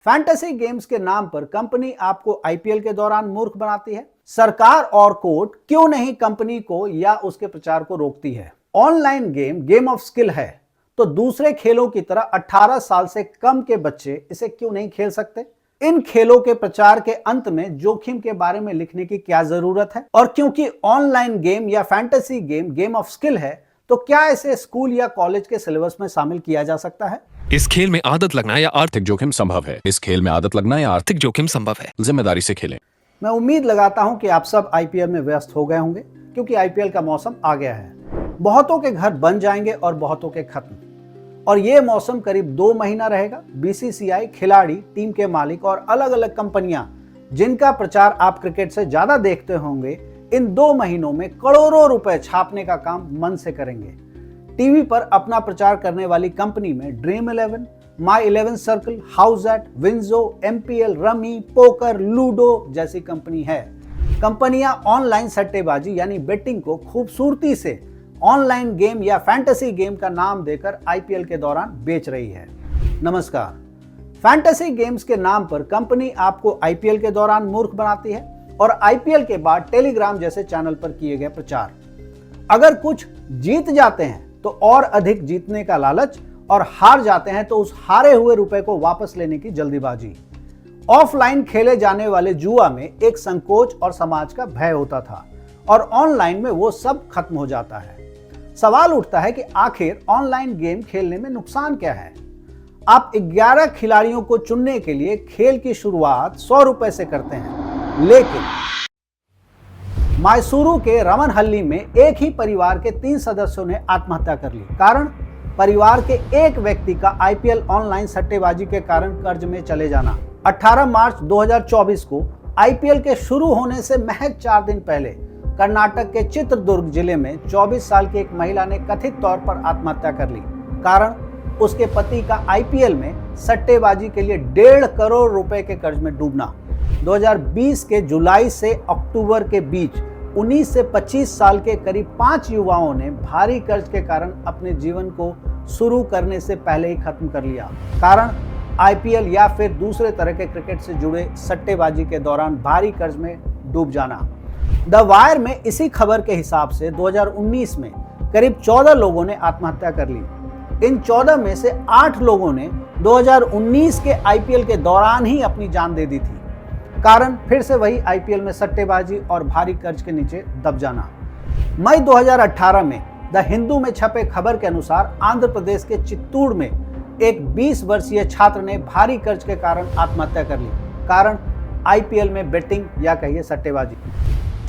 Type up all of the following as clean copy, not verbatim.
Fantasy games के नाम पर कंपनी आपको आईपीएल के दौरान मूर्ख बनाती है। सरकार और कोर्ट क्यों नहीं कंपनी को या उसके प्रचार को रोकती है। ऑनलाइन गेम ऑफ स्किल है, तो दूसरे खेलों की तरह 18 साल से कम के बच्चे इसे क्यों नहीं खेल सकते। इन खेलों के प्रचार के अंत में जोखिम के बारे में लिखने की क्या जरूरत है। और क्योंकि ऑनलाइन गेम या फैंटेसी गेम ऑफ स्किल है, तो क्या इसे स्कूल या कॉलेज के सिलेबस में शामिल किया जा सकता है। इस खेल में आदत लगना या आर्थिक जोखिम संभव है। इस खेल में आदत लगना या आर्थिक जोखिम संभव है। जिम्मेदारी से खेलें। मैं उम्मीद लगाता हूं कि आप सब आईपीएल में व्यस्त हो गए होंगे, क्योंकि आईपीएल का मौसम आ गया है। बहुतों के घर बन जाएंगे और बहुतों के खत्म। और ये मौसम करीब 2 महीना रहेगा। बीसीसीआई, खिलाड़ी, टीम के मालिक और अलग अलग कंपनियां जिनका प्रचार आप क्रिकेट से ज्यादा देखते होंगे, इन 2 महीनों में करोड़ों रुपए छापने का काम मन से करेंगे। टीवी पर अपना प्रचार करने वाली कंपनी में Dream 11, My 11 Circle, Howzat, WinZO, MPL, rummy, poker, ludo जैसी कंपनी है। कंपनियां ऑनलाइन सट्टेबाजी यानी बेटिंग को खूबसूरती से ऑनलाइन गेम या फैंटेसी गेम का नाम देकर आईपीएल के दौरान बेच रही है। नमस्कार। फैंटेसी गेम्स के नाम पर कंपनी आपको आईपीएल के दौरान मूर्ख बनाती है और आईपीएल के बाद टेलीग्राम जैसे चैनल पर किए गए प्रचार। अगर कुछ जीत जाते हैं तो और अधिक जीतने का लालच, और हार जाते हैं तो उस हारे हुए रुपए को वापस लेने की जल्दीबाजी। ऑफलाइन खेले जाने वाले जुआ में एक संकोच और समाज का भय होता था, और ऑनलाइन में वो सब खत्म हो जाता है। सवाल उठता है कि आखिर ऑनलाइन गेम खेलने में नुकसान क्या है। आप 11 खिलाड़ियों को चुनने के लिए खेल की शुरुआत 100 रुपए से करते हैं, लेकिन मैसूरू के रमनहल्ली में एक ही परिवार के 3 सदस्यों ने आत्महत्या कर ली। कारण परिवार के एक व्यक्ति का आईपीएल ऑनलाइन सट्टेबाजी के कारण कर्ज में चले जाना। 18 मार्च 2024 को आईपीएल के शुरू होने से महज 4 दिन पहले कर्नाटक के चित्रदुर्ग जिले में 24 साल की एक महिला ने कथित तौर पर आत्महत्या कर ली। कारण उसके पति का आईपीएल में सट्टेबाजी के लिए 1.5 करोड़ रुपए के कर्ज में डूबना। 2020 के जुलाई से अक्टूबर के बीच 19 से 25 साल के करीब 5 युवाओं ने भारी कर्ज के कारण अपने जीवन को शुरू करने से पहले ही खत्म कर लिया। कारण आईपीएल या फिर दूसरे तरह के क्रिकेट से जुड़े सट्टेबाजी के दौरान भारी कर्ज में डूब जाना। द वायर में इसी खबर के हिसाब से 2019 में करीब 14 लोगों ने आत्महत्या कर ली। इन 14 में से 8 लोगों ने 2019 के आईपीएल के दौरान ही अपनी जान दे दी थी। कारण फिर से वही आईपीएल में सट्टेबाजी और भारी कर्ज के नीचे दब जाना। मई 2018 में द हिंदू में छपे खबर के अनुसार आंध्र प्रदेश के चित्तूर में एक 20 वर्षीय छात्र ने भारी कर्ज के कारण आत्महत्या कर ली। कारण आईपीएल में बेटिंग या कहिए सट्टेबाजी।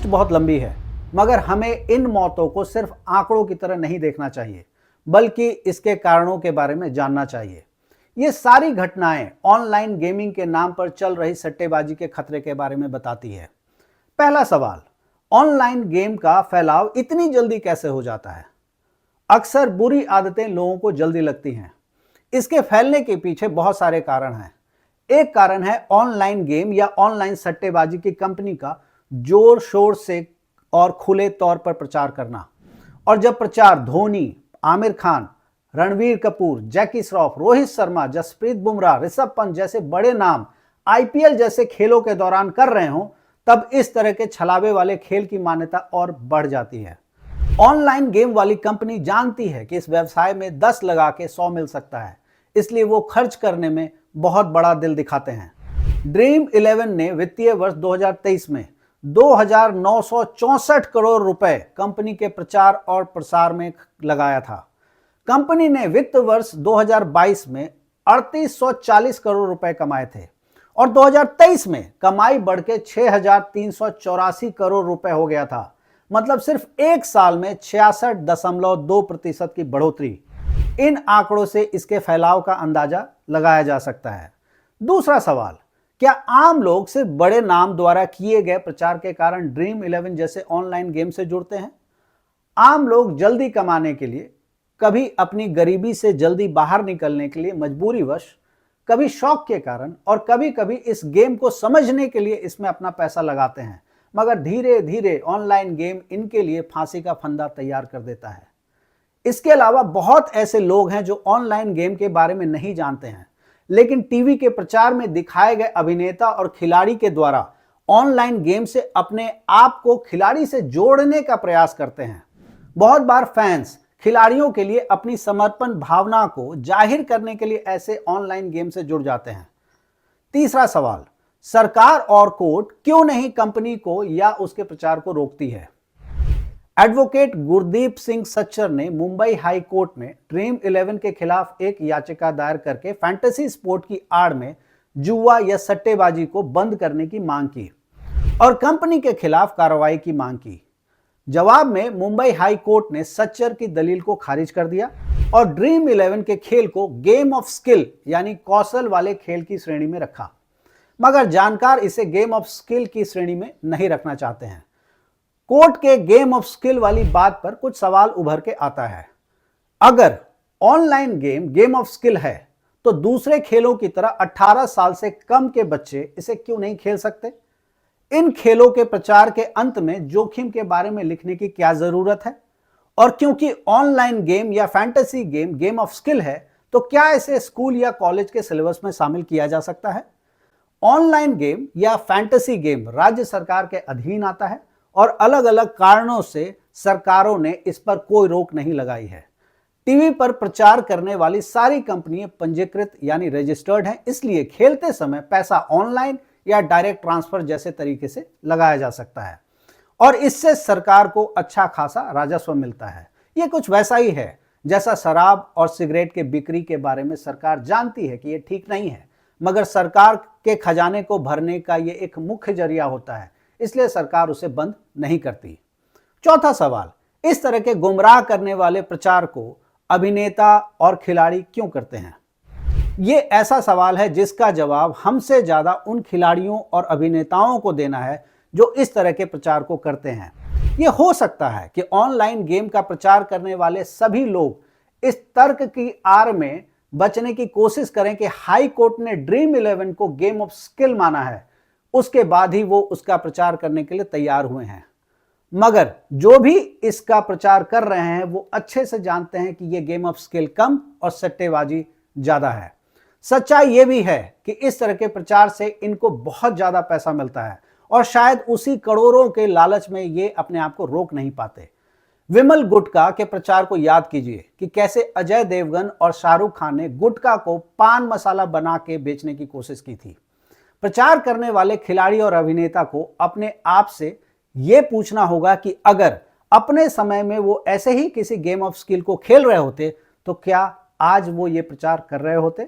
बहुत लंबी है, मगर हमें इन मौतों को सिर्फ आंकड़ों की तरह नहीं देखना चाहिए, बल्कि इसके कारणों के बारे में जानना चाहिए। ये सारी घटनाएं ऑनलाइन गेमिंग के नाम पर चल रही सट्टेबाजी के खतरे के बारे में बताती है। पहला सवाल, ऑनलाइन गेम का फैलाव इतनी जल्दी कैसे हो जाता है। अक्सर बुरी आदतें लोगों को जल्दी लगती हैं। इसके फैलने के पीछे बहुत सारे कारण हैं। एक कारण है ऑनलाइन गेम या ऑनलाइन सट्टेबाजी की कंपनी का जोर शोर से और खुले तौर पर प्रचार करना। और जब प्रचार धोनी, आमिर खान, रणवीर कपूर, जैकी श्रॉफ, रोहित शर्मा, जसप्रीत बुमराह, ऋषभ पंत जैसे बड़े नाम आईपीएल जैसे खेलों के दौरान कर रहे हों, तब इस तरह के छलावे वाले खेल की मान्यता और बढ़ जाती है। ऑनलाइन गेम वाली कंपनी जानती है कि इस व्यवसाय में 10 लगा के 100 मिल सकता है, इसलिए वो खर्च करने में बहुत बड़ा दिल दिखाते हैं। ड्रीम 11 ने वित्तीय वर्ष 2023 में 2,964 करोड़ रुपए कंपनी के प्रचार और प्रसार में लगाया था। कंपनी ने वित्त वर्ष 2022 में 3840 करोड़ रुपए कमाए थे, और 2023 में कमाई बढ़ के 6,384 करोड़ रुपए हो गया था। मतलब सिर्फ एक साल में 66.2% की बढ़ोतरी। इन आंकड़ों से इसके फैलाव का अंदाजा लगाया जा सकता है। दूसरा सवाल, क्या आम लोग सिर्फ बड़े नाम द्वारा किए गए प्रचार के कारण ड्रीम 11 जैसे ऑनलाइन गेम से जुड़ते हैं। आम लोग जल्दी कमाने के लिए, कभी अपनी गरीबी से जल्दी बाहर निकलने के लिए मजबूरीवश, कभी शौक के कारण, और कभी कभी इस गेम को समझने के लिए इसमें अपना पैसा लगाते हैं। मगर धीरे धीरे ऑनलाइन गेम इनके लिए फांसी का फंदा तैयार कर देता है। इसके अलावा बहुत ऐसे लोग हैं जो ऑनलाइन गेम के बारे में नहीं जानते हैं, लेकिन टीवी के प्रचार में दिखाए गए अभिनेता और खिलाड़ी के द्वारा ऑनलाइन गेम से अपने आप को खिलाड़ी से जोड़ने का प्रयास करते हैं। बहुत बार फैंस खिलाड़ियों के लिए अपनी समर्पण भावना को जाहिर करने के लिए ऐसे ऑनलाइन गेम से जुड़ जाते हैं। तीसरा सवाल, सरकार और कोर्ट क्यों नहीं कंपनी को या उसके प्रचार को रोकती है? एडवोकेट गुरदीप सिंह सच्चर ने मुंबई हाई कोर्ट में ड्रीम 11 के खिलाफ एक याचिका दायर करके फैंटेसी स्पोर्ट की आड़ में जुआ या सट्टेबाजी को बंद करने की मांग की और कंपनी के खिलाफ कार्रवाई की मांग की। जवाब में मुंबई हाई कोर्ट ने सच्चर की दलील को खारिज कर दिया और ड्रीम 11 के खेल को गेम ऑफ स्किल यानी कौशल वाले खेल की श्रेणी में रखा, मगर जानकार इसे गेम ऑफ स्किल की श्रेणी में नहीं रखना चाहते हैं। कोर्ट के गेम ऑफ स्किल वाली बात पर कुछ सवाल उभर के आता है। अगर ऑनलाइन गेम ऑफ स्किल है तो दूसरे खेलों की तरह 18 साल से कम के बच्चे इसे क्यों नहीं खेल सकते? इन खेलों के प्रचार के अंत में जोखिम के बारे में लिखने की क्या जरूरत है? और क्योंकि ऑनलाइन गेम या फैंटेसी गेम ऑफ स्किल है, तो क्या इसे स्कूल या कॉलेज के सिलेबस में शामिल किया जा सकता है? ऑनलाइन गेम या फैंटेसी गेम राज्य सरकार के अधीन आता है और अलग अलग कारणों से सरकारों ने इस पर कोई रोक नहीं लगाई है। टीवी पर प्रचार करने वाली सारी कंपनियां पंजीकृत यानी रजिस्टर्ड हैं, इसलिए खेलते समय पैसा ऑनलाइन या डायरेक्ट ट्रांसफर जैसे तरीके से लगाया जा सकता है और इससे सरकार को अच्छा खासा राजस्व मिलता है। यह कुछ वैसा ही है जैसा शराब और सिगरेट के बिक्री के बारे में सरकार जानती है कि यह ठीक नहीं है, मगर सरकार के खजाने को भरने का यह एक मुख्य जरिया होता है, इसलिए सरकार उसे बंद नहीं करती। चौथा सवाल, इस तरह के गुमराह करने वाले प्रचार को अभिनेता और खिलाड़ी क्यों करते हैं? ये ऐसा सवाल है जिसका जवाब हमसे ज्यादा उन खिलाड़ियों और अभिनेताओं को देना है जो इस तरह के प्रचार को करते हैं। ये हो सकता है कि ऑनलाइन गेम का प्रचार करने वाले सभी लोग इस तर्क की आड़ में बचने की कोशिश करें कि हाई कोर्ट ने ड्रीम 11 को गेम ऑफ स्किल माना है, उसके बाद ही वो उसका प्रचार करने के लिए तैयार हुए हैं। मगर जो भी इसका प्रचार कर रहे हैं वो अच्छे से जानते हैं कि ये गेम ऑफ स्किल कम और सट्टेबाजी ज्यादा है। सच्चाई ये भी है कि इस तरह के प्रचार से इनको बहुत ज्यादा पैसा मिलता है और शायद उसी करोड़ों के लालच में ये अपने आप को रोक नहीं पाते। विमल गुटखा के प्रचार को याद कीजिए कि कैसे अजय देवगन और शाहरुख खान ने गुटखा को पान मसाला बना के बेचने की कोशिश की थी। प्रचार करने वाले खिलाड़ी और अभिनेता को अपने आप से यह पूछना होगा कि अगर अपने समय में वो ऐसे ही किसी गेम ऑफ स्किल को खेल रहे होते तो क्या आज वो ये प्रचार कर रहे होते?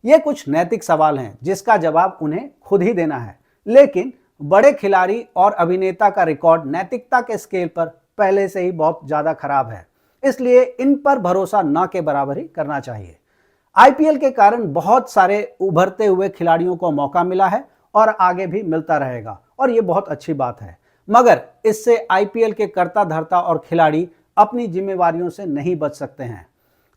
ये कुछ नैतिक सवाल हैं जिसका जवाब उन्हें खुद ही देना है, लेकिन बड़े खिलाड़ी और अभिनेता का रिकॉर्ड नैतिकता के स्केल पर पहले से ही बहुत ज्यादा खराब है, इसलिए इन पर भरोसा न के बराबर ही करना चाहिए। आईपीएल के कारण बहुत सारे उभरते हुए खिलाड़ियों को मौका मिला है और आगे भी मिलता रहेगा और ये बहुत अच्छी बात है, मगर इससे आईपीएल के कर्ता धर्ता और खिलाड़ी अपनी जिम्मेवारियों से नहीं बच सकते हैं।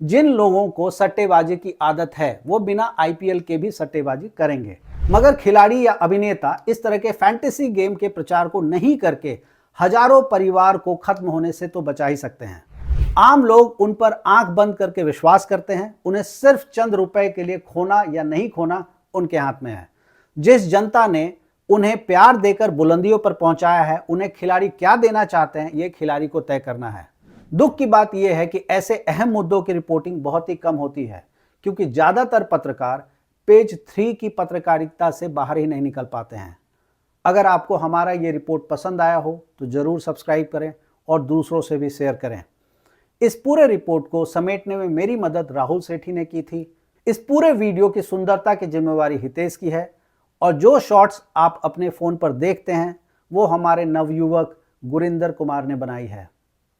जिन लोगों को सट्टेबाजी की आदत है वो बिना आईपीएल के भी सट्टेबाजी करेंगे, मगर खिलाड़ी या अभिनेता इस तरह के फैंटेसी गेम के प्रचार को नहीं करके हजारों परिवार को खत्म होने से तो बचा ही सकते हैं। आम लोग उन पर आंख बंद करके विश्वास करते हैं, उन्हें सिर्फ चंद रुपए के लिए खोना या नहीं खोना उनके हाथ में है। जिस जनता ने उन्हें प्यार देकर बुलंदियों पर पहुंचाया है, उन्हें खिलाड़ी क्या देना चाहते हैं ये खिलाड़ी को तय करना है। दुख की बात यह है कि ऐसे अहम मुद्दों की रिपोर्टिंग बहुत ही कम होती है, क्योंकि ज्यादातर पत्रकार पेज 3 की पत्रकारिता से बाहर ही नहीं निकल पाते हैं। अगर आपको हमारा ये रिपोर्ट पसंद आया हो तो जरूर सब्सक्राइब करें और दूसरों से भी शेयर करें। इस पूरे रिपोर्ट को समेटने में मेरी मदद राहुल सेठी ने की थी। इस पूरे वीडियो की सुंदरता की जिम्मेवारी हितेश की है और जो शॉट्स आप अपने फ़ोन पर देखते हैं वो हमारे नवयुवक गुरिंदर कुमार ने बनाई है।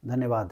धन्यवाद।